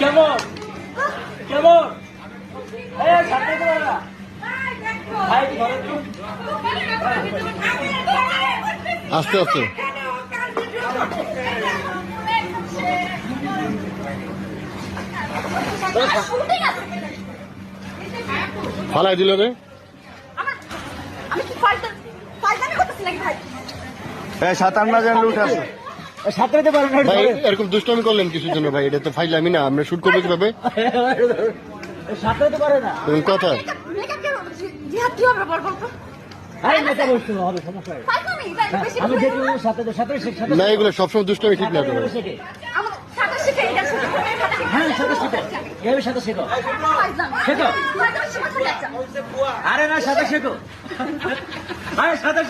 কেমন কেমন সাঁতরাতে পারে না ভাই ধরো তো। আস্তে আস্তে ফালাই দিল রে। সাঁতার না জানলে উঠে আসো। সাঁতরাতে পারে না ভাই এরকম দুষ্টামি করলেন কিছুর জন্য ভাই, এটা তো ফাইলামি না, আমরা শুট করবো কিভাবে? সাঁতরাতে পারে না। কোন কথা? আরে মেকআপ বসতে হবে, সমস্যা নেই। আমি দেখি সাঁতরাতে সাঁতার শেখা। না এগুলো সবসময় দুষ্টামি ঠিক না তো ভাই। হ্যাঁ সাঁতার শেখো, এভাবে সাঁতার শেখো শেখো। আরে না সাঁতার শেখো, আরে সাঁতার